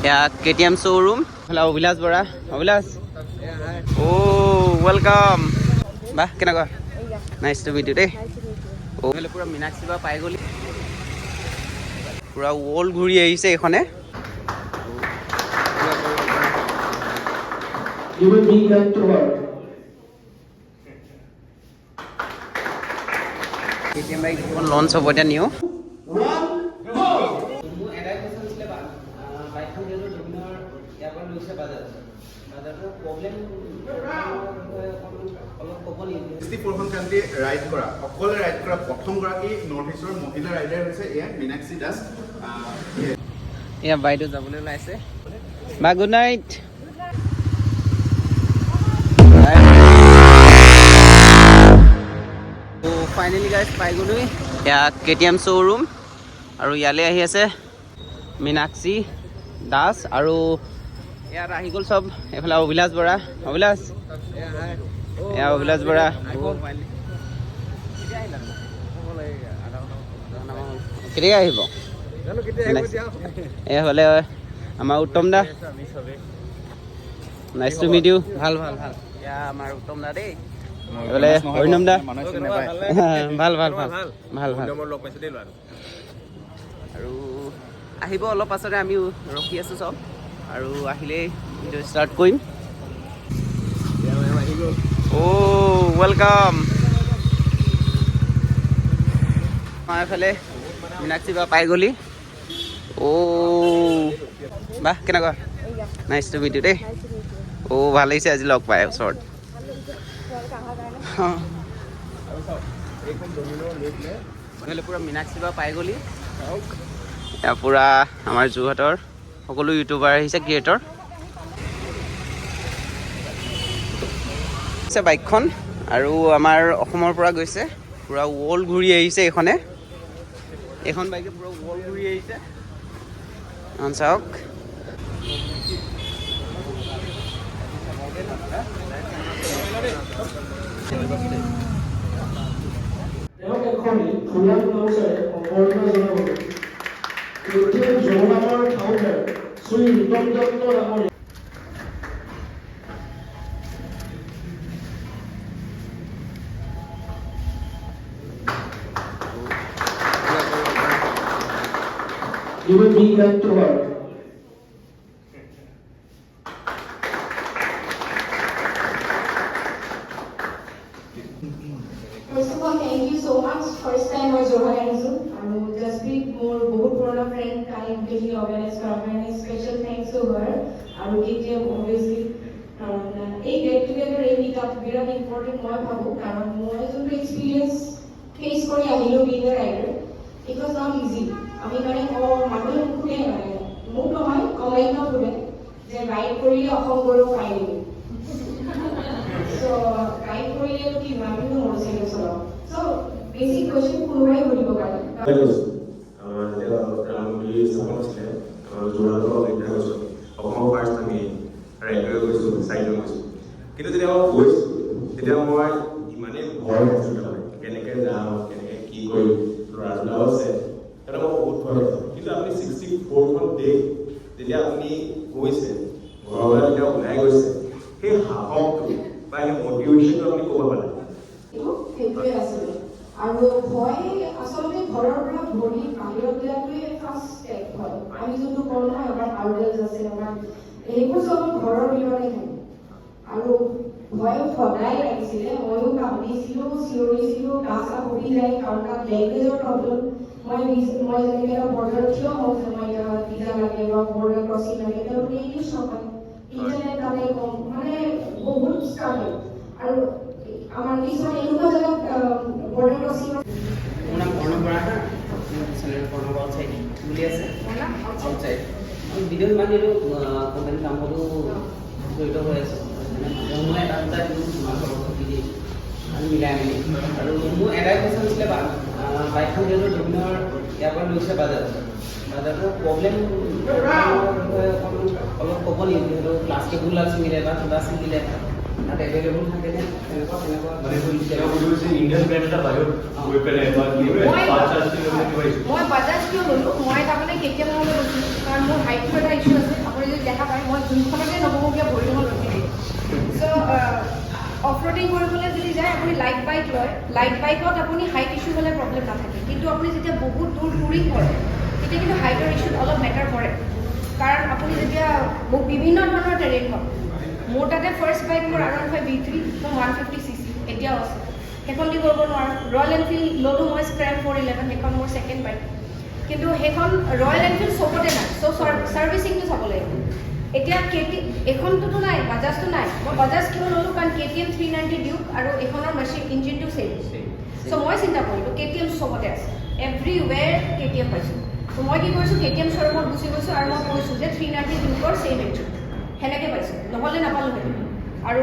Yeah, KTM showroom. Hello, Vilas Bora. Vilas. Oh, welcome. Bah, kenaka? Nice to meet you. Day. Oh, hello, pura Meenakshi ba pai goli. Pura wall ঘুরি আহিছে এখানে. You will be back to work. KTM bike kon launch hobo eta new. Ride কৰা অকলে ride কৰা প্ৰথম গৰাকী north ইষ্টৰ মহিলা ৰাইডাৰ হৈছে এয়া মীনাক্ষী দাস এয়া বাইদেউ যাবলৈ ওলাইছে বা গুড নাইট ফাইনেলি গাইজ পাই গ'লো এয়া KTM শ্ব'ৰুম আৰু ইয়ালৈ আহি আছে মীনাক্ষী দাস আৰু ইয়াত আহি গ'ল চব এইফালে অভিলাষ বৰা অভিলাষ এয়া অভিলাষ বৰা কেতিয়া আহিব এইফালে আমাৰ উত্তম দা নাইচ টু মিট ইউ ভাল ভাল ভাল এয়া আমাৰ উত্তম দা দেই এইফালে অৰিণম দা ভাল ভাল ভাল ভাল ভাল আৰু আহিব অলপ পাছতে আমি ৰখি আছোঁ চব আৰু আহিলেই ভিডিঅ' ষ্টাৰ্ট কৰিম অ' ৱেলকাম আমাৰ এইফালে মীনাক্ষী বা পাই গ'লি অ' বাহ কেনেকুৱা নাইচ টু মিট ইউ দেই অ' ভাল লাগিছে আজি লগ পাই ওচৰত পূৰা মীনাক্ষী বা পাই গ'লি এয়া পূৰা আমাৰ যোৰহাটৰ সকলো ইউটিউবাৰ আহিছে ক্ৰিয়েটৰ বাইকখন আৰু আমাৰ অসমৰ পৰা গৈছে পূৰা ৱৰ্ল্ড ঘূৰি আহিছে এইখন বাইকে পূৰা ৱৰ্ল্ড ঘূৰি আহিছে চাওক তেওঁক এখনি ফুলাৰ নমস্কাৰে অৱৰ্ণনা জনাবলৈ KTM জগন্নাথৰ ফাউণ্ডাৰ শ্ৰী উত্তম দত্ত ডাঙৰীয়া You will be back to work. First of all, thank you so much. First time I joined Amazon. I will just be more बहुत पुराना friend kind के organize करने special thanks to her. I will give them obviously. एक get together एक meetup very important मैं भावो कारण मैं जो experience face करी आहिलो being a rider. It was not easy. আমি মানে মানুহে মুখে মানে মোক নহয় কমেণ্ট নকৰে যে ৰাইড কৰিলে অসম গৌৰৱ পাই so ৰাইড কৰিলে কি মানুহ মৰিছে চলো so বেসিক কোৱেশ্চন কোনোবাই সুধিব পাৰে আমাৰ যেতিয়া ৰামগুৰি স্থাপন আছিলে আমাৰ যোৰহাটৰ অভিজ্ঞতা হৈছোঁ অসমৰ ফাৰ্ষ্ট আমি ৰাইডাৰ গৈছোঁ চাইকেল গৈছোঁ কিন্তু যেতিয়া মই গৈছোঁ তেতিয়া মই ইমানেই ভয় হৈছোঁ তাৰমানে কেনেকৈ যাম কেনেকৈ কি কৰিম ল'ৰাবিলাকো আছে এটা মই বহুত ভয় হৈছোঁ কিন্তু আপুনি 64খন দেশ যেতিয়া আপুনি গৈছে ঘৰৰ পৰা যেতিয়া ওলাই গৈছে সেই সাহসটো বা সেই মটিভেশ্যনটো আপুনি ক'ব পাৰে সেইটোৱে আছিলে আৰু ভয় আচলতে ঘৰৰ পৰা ভৰি বাহিৰত দিয়াটোৱে ফাৰ্ষ্ট ষ্টেপ হয় আমি যোনটো কওঁ নহয় আমাৰ আউটডেলছ আছে আমাৰ সেইবোৰ চব ঘৰৰ ভিতৰতে থাকে আৰু ভয় সদায় লাগিছিলে ময়ো কান্দিছিলোঁ চিঞৰিছিলোঁ গা চা পৰি যায় কাৰণ তাত লেংগুৱেজৰ প্ৰব্লেম মই যেনেকৈ এটা বৰ্ডাৰত থিয় হওঁ যে মই ভিজা লাগে বা বৰ্ডাৰ ক্ৰচিং লাগে তেওঁলোকে ইংলিছ নকয় ইণ্টাৰনেট তাতে কম মানে বহুত ষ্ট্ৰাগল আৰু আমাৰ কিছুমান এনেকুৱা জেগাত বৰ্ডাৰ ক্ৰচিং মোৰ নাম অৰ্ণৱ বৰা চেনেল অৰ্ণৱ আউটচাইড বুলি আছে আউটচাইড মই ভিডিঅ' ইমান দিলোঁ কোম্পানী কামতো জড়িত হৈ আছোঁ মই এটা দুটা আমি মিলাই মেলি আৰু মোৰ এটাই কুৱেশ্যন আছিলে বাইকখন যিহেতু জুবিনৰ ইয়াৰ পৰা লৈছে বাজাজৰ প্ৰব্লেম অলপ ক'ব নেকি যিহেতু ক্লাছ কেবুল ছিঙিলে বা কিবা ছিঙিলে তাত এভেইলেবল থাকেনে তেনেকুৱা ইণ্ডিয়ান ব্ৰেণ্ড এটা বাহিৰত গৈ পেলাই মই বাজাজ কিয় ল'লোঁ মই তাৰমানে KTM ল'বলৈ গৈছিলোঁ কাৰণ মোৰ হাইটটো এটা ইছ্যু আছে কৰিবলৈ যদি যায় আপুনি লাইট বাইক লয়, লাইট বাইকত আপুনি হাইট ইছ্যু হ'লে প্ৰব্লেম নাথাকে, কিন্তু আপুনি যেতিয়া বহুত দূৰ টুৰিং কৰে তেতিয়া কিন্তু হাইটৰ ইছ্যুত অলপ মেটাৰ কৰে, কাৰণ আপুনি যেতিয়া বিভিন্ন ধৰণৰ টেৰেইন হয়। মোৰ তাতে ফাৰ্ষ্ট বাইক মোৰ R15 V3 মোৰ 150cc এতিয়াও আছে, সেইখন দি কৰিব নোৱাৰোঁ। ৰয়েল এনফিল্ড ল'লোঁ মই স্ক্ৰেম 411, সেইখন মোৰ ছেকেণ্ড বাইক, কিন্তু সেইখন ৰয়েল এনফিল্ড চবতে নাই, চ' ছাৰ্ভিচিংটো চাব লাগিব। এতিয়া এইখনটোতো নাই, বাজাজটো নাই, মই বাজাজ কিয় ল'লোঁ কাৰণ KTM 390 ডিউক আৰু এইখনৰ মেচিন ইঞ্জিনটো ছেম। চ' মই চিন্তা কৰিলোঁ KTM চবতে আছে, এভৰিৱেৰ KTM পাইছোঁ। চ' মই কি কৰিছোঁ KTM শ্ব'ৰুমত গুচি গৈছোঁ আৰু মই কৈছোঁ যে 390 ডিউকৰ ছেইম ইঞ্জিন, সেনেকৈ পাইছোঁ, নহ'লে নাপালোঁ সেইটো। আৰু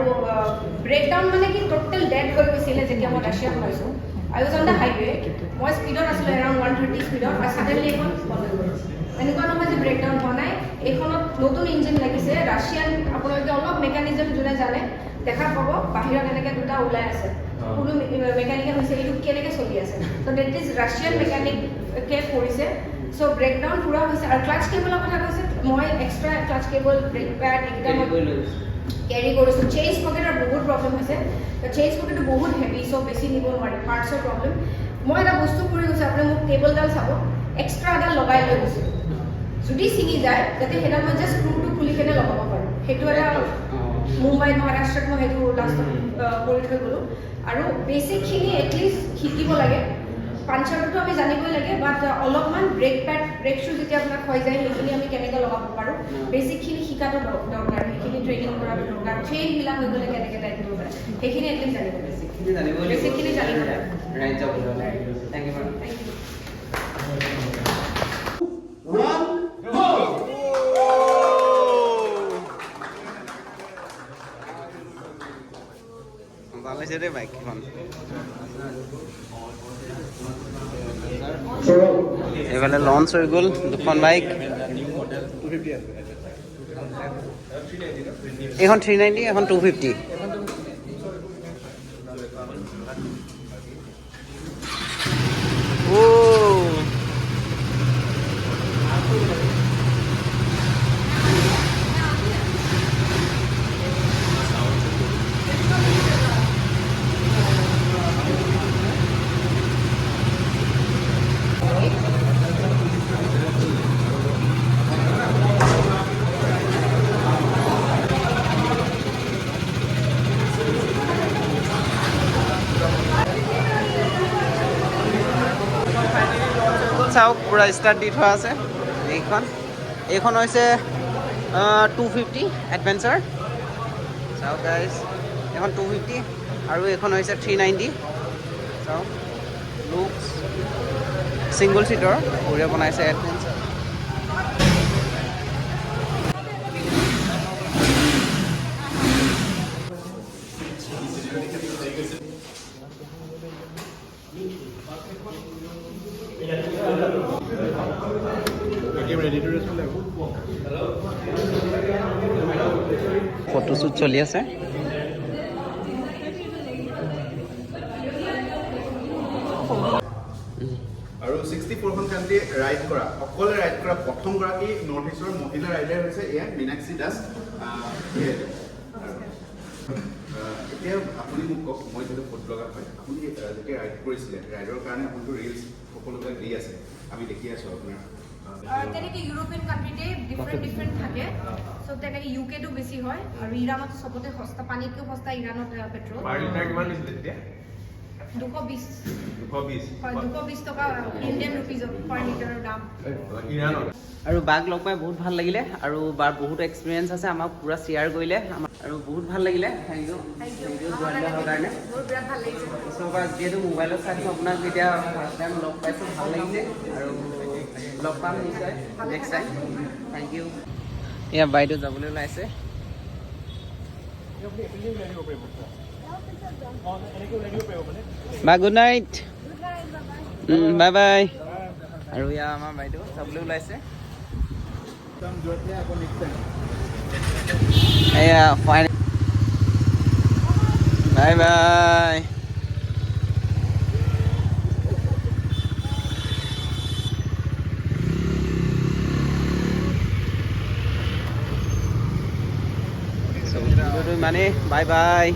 ব্ৰেকডাউন মানে কি টোটেল ডেড হৈ গৈছিলে যেতিয়া মই ৰাছিয়া সোমাইছোঁ। আই ৱাজ অন দ্য হাইৱে, মই স্পীডত আছিলোঁ এৰাউণ্ড 130 স্পীডত, আৰু ছাডেনলি এইখন বন্ধ হৈ গ'ল। এনেকুৱা নহয় যে ব্ৰেকডাউন হোৱা নাই, এইখনত নতুন ইঞ্জিন লাগিছে ৰাছিয়ান। আপোনালোকে অলপ মেকানিজম যোনে জানে দেখা পাব, বাহিৰত এনেকৈ দুটা ওলাই আছে, কোনো মেকানিকে হৈছে এইটো কেনেকৈ চলি আছে। ত' ডেট ইজ ৰাছিয়ান মেকানিকে কৰিছে। চ' ব্ৰেকডাউন পূৰা হৈছে। আৰু ক্লাছ কেবলৰ কথা কৈছে, মই extra class cable, brake pad এইকেইটা মই কেৰি কৰিছোঁ। চেইন পকেটৰ বহুত প্ৰব্লেম হৈছে, চেইন পকেটটো বহুত হেভি, চ' বেছি নিব নোৱাৰি, পাৰ্টছৰ প্ৰব্লেম। মই এটা বস্তু কৰি গৈছোঁ, আপুনি মোক কেবলডাল চাব, এক্সট্ৰা এডাল লগাই লৈ গৈছোঁ, যদি ছিঙি যায় যাতে সেইডাল মই জাষ্ট স্ক্ৰুটো খুলি কেনে লগাব পাৰোঁ। সেইটো এটা মুম্বাই মহাৰাষ্ট্ৰত মই সেইটো লাষ্টত কৰি থৈ গ'লোঁ। আৰু বেছিকখিনি এটলিষ্ট শিকিব লাগে, পাঞ্চাৰটো আমি জানিবই লাগে, বাট অলপমান ব্ৰেক পেড, ব্ৰেক শ্বু যেতিয়া আপোনাক হৈ যায় সেইখিনি আমি কেনেকৈ লগাব পাৰোঁ, বেছিকখিনি শিকাটো দৰকাৰ, সেইখিনি ট্ৰেইনিং কৰাটো দৰকাৰ। চেইনবিলাক হৈ গ'লে কেনেকৈ টাইট কৰিব পাৰে সেইখিনি এটলিষ্ট জানিব লাগে, বেছিকখিনি জানিব লাগে। Thank you ma'am. Thank you. 1, go! ভাল হৈছে দেই বাইকখন। এইফালে লঞ্চ হৈ গ'ল দুখন বাইক, এইখন 390, এখন 250। চাওক পুৰা ষ্টাৰ্ট দি থোৱা আছে। এইখন হৈছে 250 এডভেঞ্চাৰ। চাওক গাইজ, এইখন 250 আৰু এইখন হৈছে 390। চাওক লুকছ, ছিংগল ছিটৰ বঢ়িয়া বনাইছে এডভেঞ্চাৰ। ফটোশ্বুট চলি আছে। আৰু 64খন কাণ্ট্ৰি ৰাইড কৰা, অকলে ৰাইড কৰা প্ৰথমগৰাকী নৰ্থ ইষ্টৰ মহিলা ৰাইডাৰ হৈছে এয়া মীনাক্ষী দাস। এতিয়া আপুনি মোক কওক, মই যিহেতু ফটোগ্ৰাফাৰ হয়, আপুনি যেতিয়া ৰাইড কৰিছিলে, ৰাইডৰ কাৰণে আপুনিতো ৰিলছ সকলোবিলাক দি আছে, আমি দেখি আছোঁ আপোনাৰ। তেনেকৈ ইউৰোপিয়ান কাণ্ট্ৰিতে ডিফাৰেণ্ট থাকে। চ' তেনেকৈ ইউকেটো বেছি হয়, আৰু ইৰাণত চবতে সস্তা, পানীতকৈ সস্তা ইৰাণত পেট্ৰল। 220 হয়, 220 টকা ইণ্ডিয়ান ৰুপিজ পাৰ লিটাৰৰ দাম। আৰু বাক লগ পাই বহুত ভাল লাগিলে, আৰু বাৰ বহুত এক্সপিৰিয়েঞ্চ আছে, আমাক পূৰা শ্বেয়াৰ কৰিলে, আৰু বহুত ভাল লাগিলে। থেংক ইউ জইন কৰাৰ কাৰণে। মোৰ বিৰাট ভাল লাগিছে। যিহেতু মোবাইলত চাইছোঁ আপোনাক, এতিয়া ফাৰ্ষ্ট টাইম লগ পাইছোঁ, ভাল লাগিছে, আৰু লগ পাম নিশ্চয় নেক্সট টাইম। Thank U. এয়া বাইদেউ যাবলৈ ওলাইছে। বা গুড নাইট, বাই বাই। আৰু এয়া আমাৰ বাইদেউ যাবলৈ ওলাইছে। এয়া ফাইনেল, বাই বাই। মানে বাই বাই।